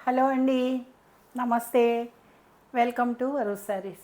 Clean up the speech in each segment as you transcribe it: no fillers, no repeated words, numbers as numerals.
Hello అండి, నమస్తే. Welcome to Varun saris.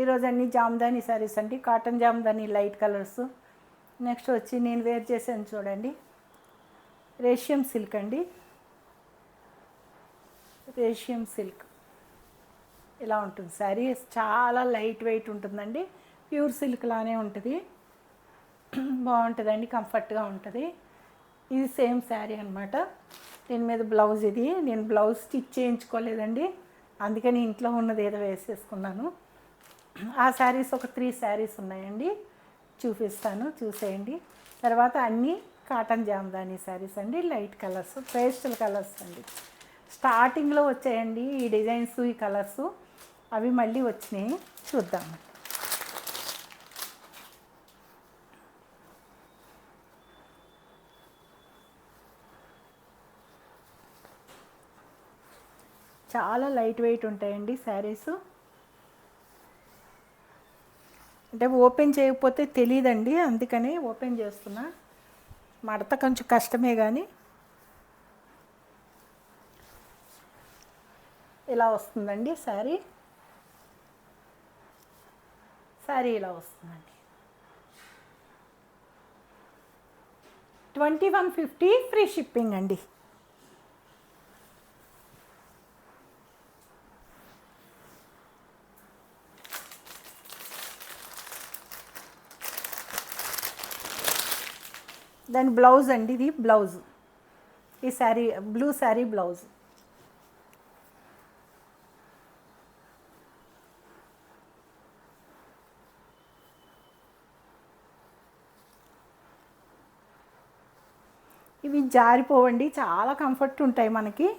ఈరోజు అన్ని జామ్దాని శారీస్ అండి, cotton Jamdani light colours. Next వచ్చి నేను వేర్ చేశాను చూడండి, రేషియం సిల్క్ అండి. రేషియం సిల్క్ ఇలా ఉంటుంది శారీ. చాలా లైట్ వెయిట్ ఉంటుందండి, ప్యూర్ సిల్క్ లానే ఉంటుంది. బాగుంటుందండి, కంఫర్ట్గా ఉంటుంది. ఇది సేమ్ శారీ అనమాట. దీని మీద బ్లౌజ్. ఇది నేను బ్లౌజ్ స్టిచ్ చేయించుకోలేదండి, అందుకని ఇంట్లో ఉన్నది ఏదో వేసేసుకున్నాను. ఆ శారీస్ ఒక 3 శారీస్ ఉన్నాయండి, చూపిస్తాను, చూసేయండి. తర్వాత అన్నీ కాటన్ జామ్దాని శారీస్ అండి, లైట్ కలర్స్, పేస్టల్ కలర్స్ అండి. స్టార్టింగ్లో వచ్చాయండి ఈ డిజైన్స్, ఈ కలర్స్. అవి మళ్ళీ వచ్చినాయి, చూద్దాం. చాలా లైట్ వెయిట్ ఉంటాయండి శారీస్. అంటే ఓపెన్ చేయకపోతే తెలియదండి, అందుకని ఓపెన్ చేస్తున్నా. మడత కొంచెం కష్టమే, కానీ ఇలా వస్తుందండి శారీ. శారీ ఇలా వస్తుందండి. 2150 ఫ్రీ షిప్పింగ్ అండి. దాని బ్లౌజ్ అండి, ఇది బ్లౌజ్. ఈ శారీ బ్లూ శారీ బ్లౌజ్. ఇవి జారిపోవండి, చాలా కంఫర్ట్ ఉంటాయి మనకి.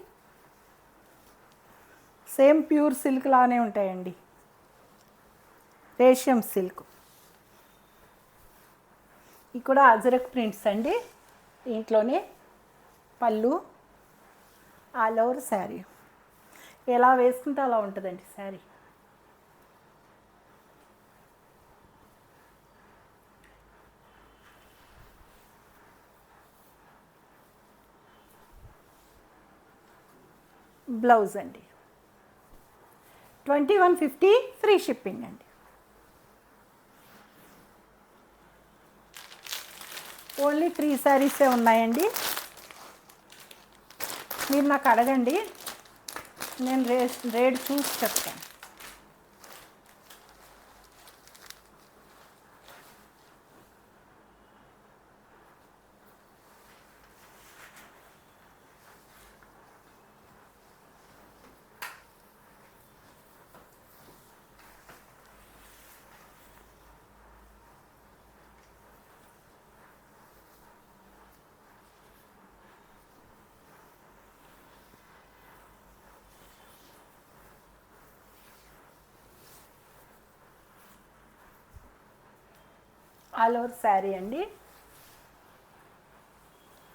సేమ్ ప్యూర్ సిల్క్ లానే ఉంటాయండి, రేషియం సిల్క్. ఇవి కూడా అజరక్ ప్రింట్స్ అండి. దీంట్లోనే పళ్ళు, ఆల్ ఓవర్ శారీ. ఎలా వేసుకుంటే అలా ఉంటుందండి శారీ. బ్లౌజ్ అండి. 2150 ఫ్రీ షిప్పింగ్ అండి. ఓన్లీ 3 శారీసే ఉన్నాయండి. మీరు నాకు అడగండి, నేను రేట్ చూసి చెప్తాను. ఆల్ ఓవర్ శారీ అండి.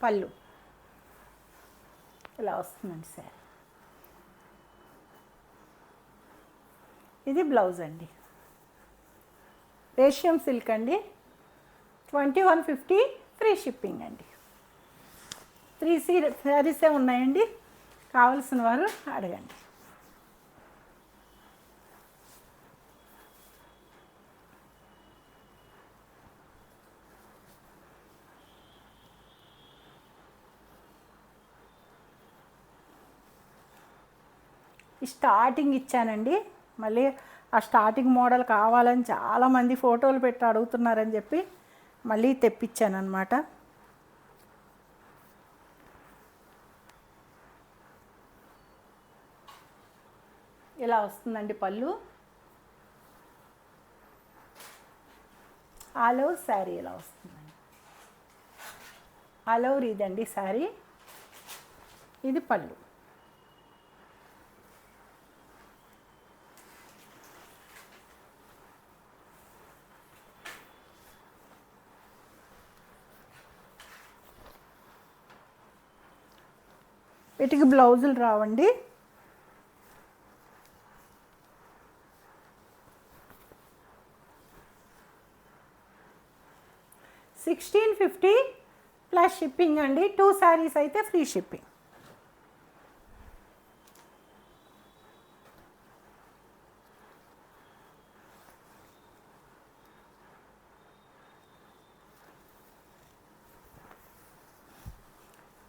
పళ్ళు ఇలా వస్తుందండి శారీ. ఇది బ్లౌజ్ అండి. రేషియం సిల్క్ అండి. 2150 ఫ్రీ షిప్పింగ్ అండి. 3 శారీసే ఉన్నాయండి, కావలసిన వారు అడగండి. స్టార్టింగ్ ఇచ్చానండి, మళ్ళీ ఆ స్టార్టింగ్ మోడల్ కావాలని చాలామంది ఫోటోలు పెట్టి అడుగుతున్నారని చెప్పి మళ్ళీ తెప్పించాను అనమాట. ఇలా వస్తుందండి పళ్ళు. ఆల్ ఓవర్ శారీ ఇలా వస్తుందండి. ఆల్ ఓవర్ ఇదండి శారీ. ఇది పళ్ళు. వీటికి బ్లౌజులు రావండి. $1650 ప్లస్ షిప్పింగ్ అండి. 2 శారీస్ అయితే ఫ్రీ షిప్పింగ్.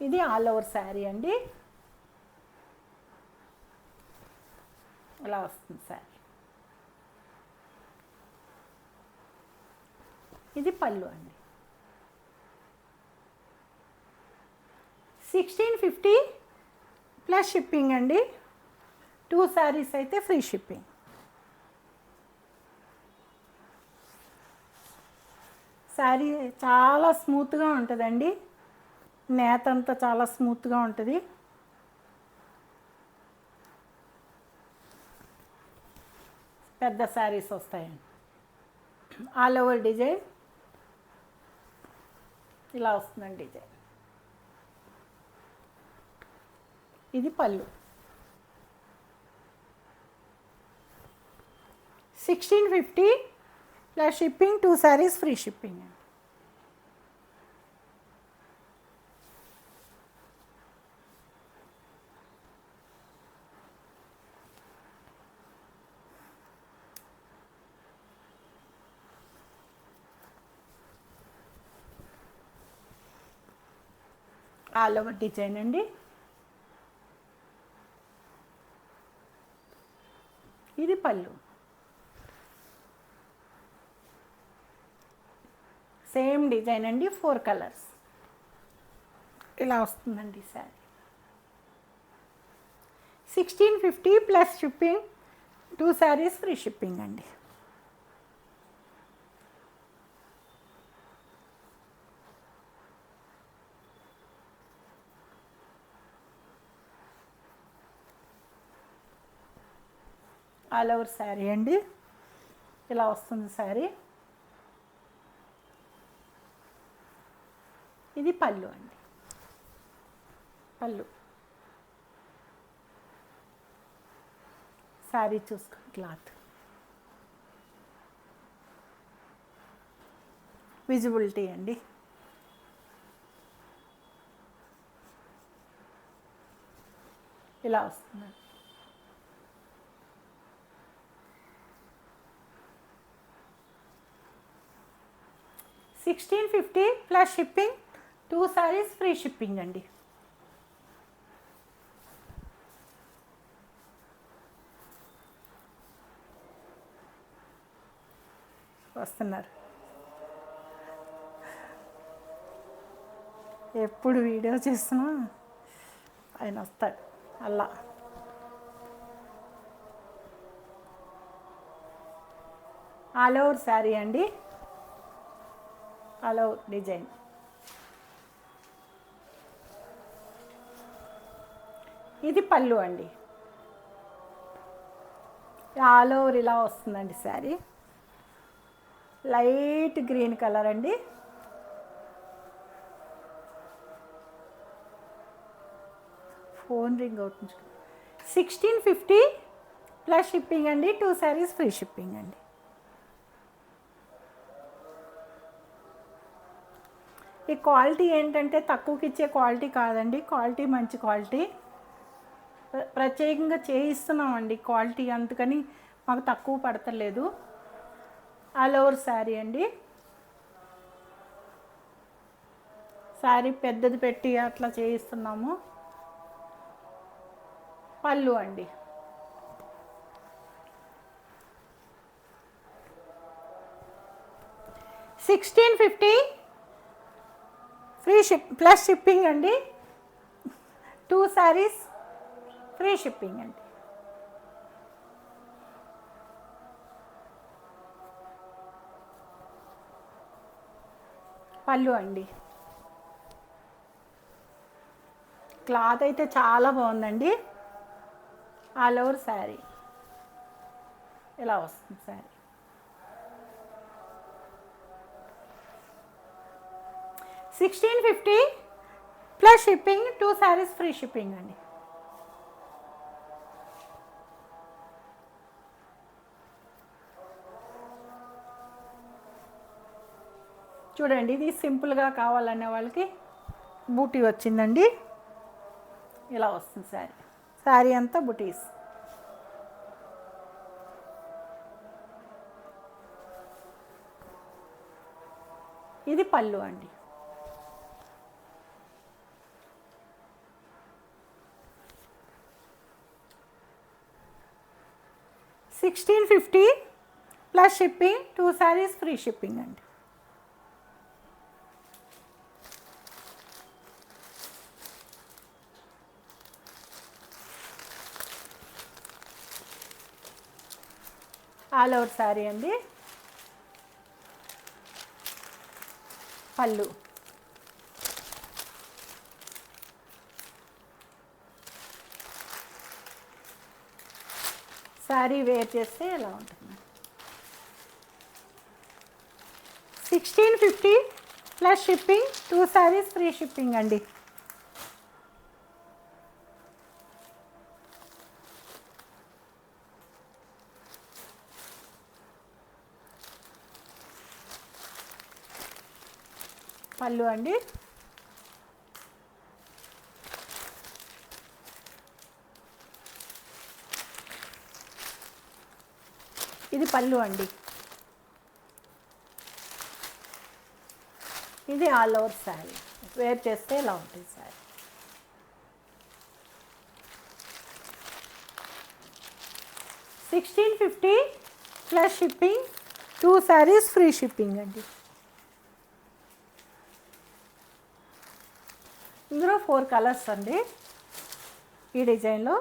ఇది ఆల్ ఓవర్ శారీ అండి. ఇలా వస్తుంది శారీ. ఇది పళ్ళు అండి. 1650 ప్లస్ షిప్పింగ్ అండి. 2 శారీస్ అయితే ఫ్రీ షిప్పింగ్. శారీ చాలా స్మూత్గా ఉంటుందండి. నేత అంతా చాలా స్మూత్గా ఉంటుంది. పెద్ద శారీస్ వస్తాయండి. ఆల్ ఓవర్ డిజైన్ ఇలా వస్తుందండి డిజైన్. ఇది పళ్ళు. 1650 plus shipping. 2 saris free shipping అండి. ఆల్ ఓవర్ డిజైన్ అండి. ఇది పళ్ళు. సేమ్ డిజైన్ అండి. 4 కలర్స్ ఇలా వస్తుందండి sari. 1650 plus shipping. 2 saris free shipping అండి. ఆల్ ఓవర్ శారీ అండి. ఇలా వస్తుంది శారీ. ఇది పళ్ళు అండి. పళ్ళు. శారీ చూసుకోండి. క్లాత్ విజిబిలిటీ అండి. ఇలా వస్తుంది. 1650 plus shipping. 2 saris free shipping అండి. వస్తున్నారు. ఎప్పుడు వీడియో చేస్తున్నా ఆయన వస్తాడు అలా. ఆల్ ఓవర్ శారీ అండి. All over design. ఇది పళ్ళు అండి. ఆల్ ఓవర్ ఇలా వస్తుందండి శారీ. లైట్ గ్రీన్ కలర్ అండి. ఫోన్ రింగ్ అవుతుంది. 1650 ప్లస్ షిప్పింగ్ అండి. 2 శారీస్ ఫ్రీ షిప్పింగ్ అండి. ఈ క్వాలిటీ ఏంటంటే తక్కువకి ఇచ్చే క్వాలిటీ కాదండి. క్వాలిటీ మంచి క్వాలిటీ. ప్రత్యేకంగా చేయిస్తున్నామండి క్వాలిటీ, అందుకని మాకు తక్కువ పడతలేదు. ఆల్ ఓవర్ శారీ అండి. శారీ పెద్దది పెట్టి అట్లా చేయిస్తున్నాము. పళ్ళు అండి. $1650 ఫ్రీ ప్లస్ షిప్పింగ్ అండి. 2 శారీస్ ఫ్రీ షిప్పింగ్ అండి. పళ్ళు అండి. క్లాత్ అయితే చాలా బాగుందండి. ఆల్ ఓవర్ శారీ ఇలా వస్తుంది sari. 1650 plus shipping. 2 saris free shipping అండి. చూడండి, ఇది సింపుల్గా కావాలనే వాళ్ళకి బూటీ వచ్చిందండి. ఇలా వస్తుంది శారీ. శారీ అంతా బుటీస్. ఇది పళ్ళు అండి. 1650 plus shipping, 2 saris free shipping అండి. ఆల్ ఓవర్ శారీ అండి. పళ్ళు, శారీ వేర్ చేస్తే ఎలా ఉంటుంది. 1650 plus shipping, 2 saris free shipping అండి. పళ్ళు అండి. ఇది పళ్ళు అండి. ఇది ఆల్ ఓవర్ శారీ. వేర్ చేస్తే ఇలా ఉంటుంది sari. $1650 plus shipping, 2 saris free shipping అండి. ఇందులో 4 కలర్స్ అండి ఈ డిజైన్లో.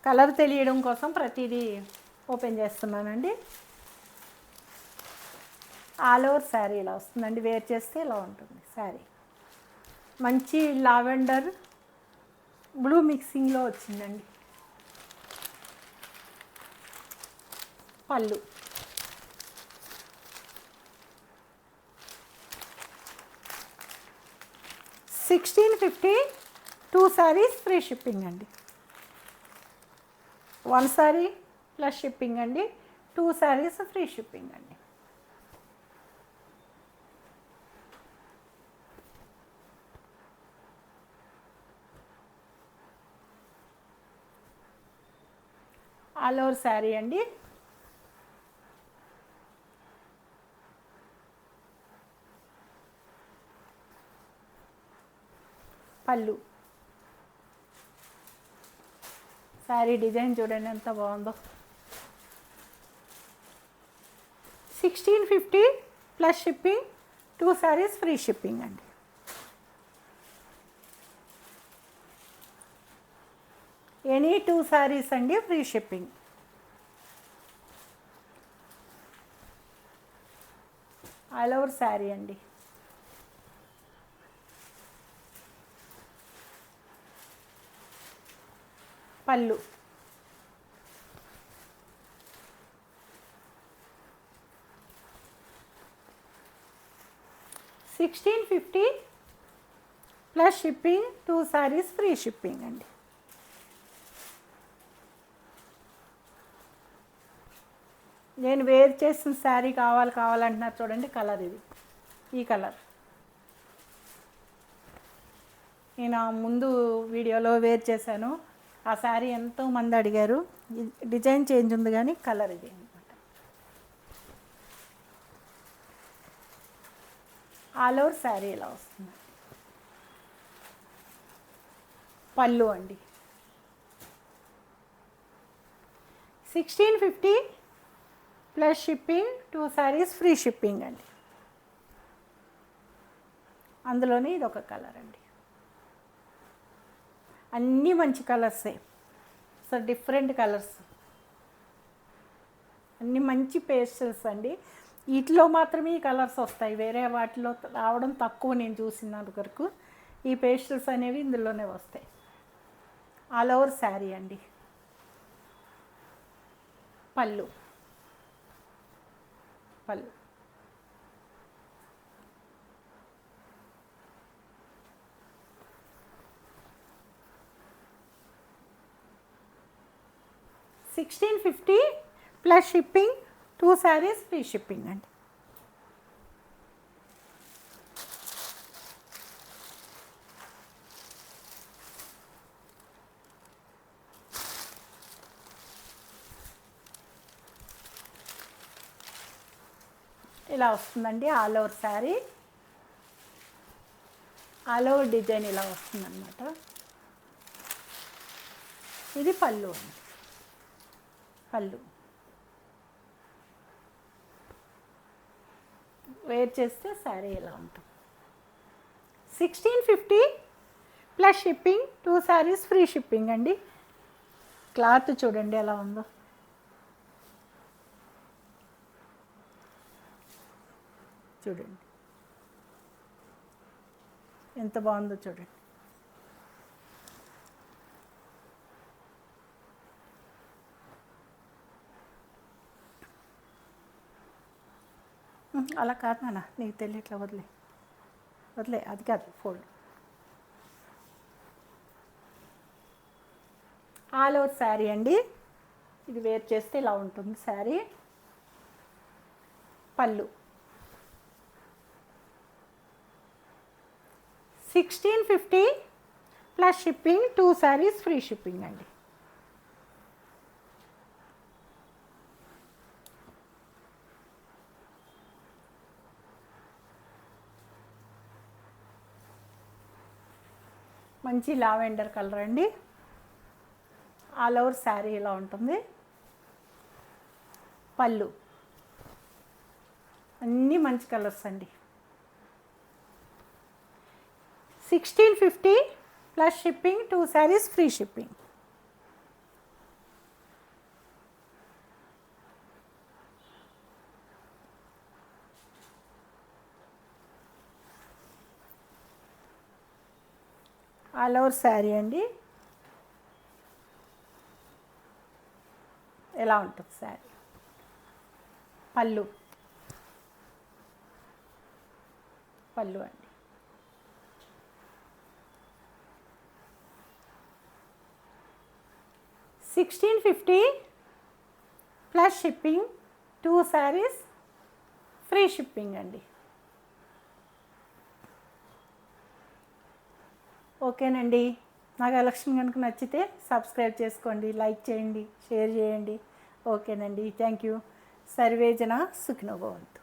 కలర్ తెలియడం కోసం ప్రతిదీ ఓపెన్ చేస్తున్నానండి. ఆల్ ఓవర్ శారీ ఇలా వస్తుందండి. వేర్ చేస్తే ఇలా ఉంటుంది శారీ. మంచి లావెండర్ బ్లూ మిక్సింగ్లో వచ్చిందండి. పళ్ళు, $1650 2 శారీస్ ఫ్రీ షిప్పింగ్ అండి. 1 శారీ ప్లస్ షిప్పింగ్ అండి. 2 శారీస్ ఫ్రీ షిప్పింగ్ అండి. ఆల్ ఓవర్ శారీ అండి. పళ్ళు, శారీ డిజైన్ చూడండి ఎంత బాగుందో. 1650 plus shipping, 2 saris free shipping అండి. ఎనీ 2 శారీస్ అండి free shipping. All over sari అండి. పళ్ళు, $1650 plus shipping, 2 saris free shipping అండి. నేను వేర్ చేసిన శారీ కావాలంటున్నారు చూడండి. కలర్ ఇది, ఈ కలర్ నేను ముందు వీడియోలో వేర్ చేశాను. ఆ శారీ ఎంతోమంది అడిగారు. డిజైన్ చేంజ్ ఉంది కానీ కలర్ ఇది అనమాట. ఆల్ ఓవర్ శారీ ఇలా వస్తుంది. పళ్ళు అండి. 1650 plus shipping, 2 saris free shipping అండి. అందులోనే ఇది ఒక కలర్ అండి. అన్నీ మంచి కలర్సే, సో డిఫరెంట్ కలర్స్, అన్నీ మంచి పేస్టల్స్ అండి. వీటిలో మాత్రమే ఈ కలర్స్ వస్తాయి, వేరే వాటిలో రావడం తక్కువ నేను చూసినంత వరకు. ఈ పేస్టల్స్ అనేవి ఇందులోనే వస్తాయి. ఆల్ ఓవర్ శారీ అండి. పళ్ళు, పళ్ళు, $1650 plus shipping, 2 saris free shipping అండి. ఇలా వస్తుందండి all over sari. All over design ఇలా వస్తుందన్నమాట. ఇది పళ్ళు అండి. పళ్ళు వేర్ చేస్తే శారీ ఇలా ఉంటుంది. 1650 plus shipping, 2 saris free shipping అండి. క్లాత్ చూడండి ఎలా ఉందో. చూడండి ఎంత బాగుందో చూడండి. అలా కాదు నాన్న, నీకు తెలియట్లా, వదిలే వదిలే, అది కాదు ఫోల్డ్. ఆల్ ఓవర్ శారీ అండి. ఇది వేర్ చేస్తే ఇలా ఉంటుంది శారీ. పళ్ళు 1650 plus shipping, 2 saris free shipping అండి. మంచి లావెండర్ కలర్ అండి. ఆల్ ఓవర్ శారీ ఇలా ఉంటుంది. పళ్ళు అన్నీ మంచి కలర్స్ అండి. 1650 plus shipping, 2 saris free shipping. All over sari అండి. ఎలా ఉంటుంది శారీ. పళ్ళు పళ్ళు అండి. $1650 plus shipping, 2 saris free shipping అండి. ఓకేనండి. నా కలెక్షన్ కనుక నచ్చితే సబ్స్క్రైబ్ చేసుకోండి, లైక్ చేయండి, షేర్ చేయండి. ఓకేనండి, థ్యాంక్ యూ. సర్వేజన సుఖినో భవంతు.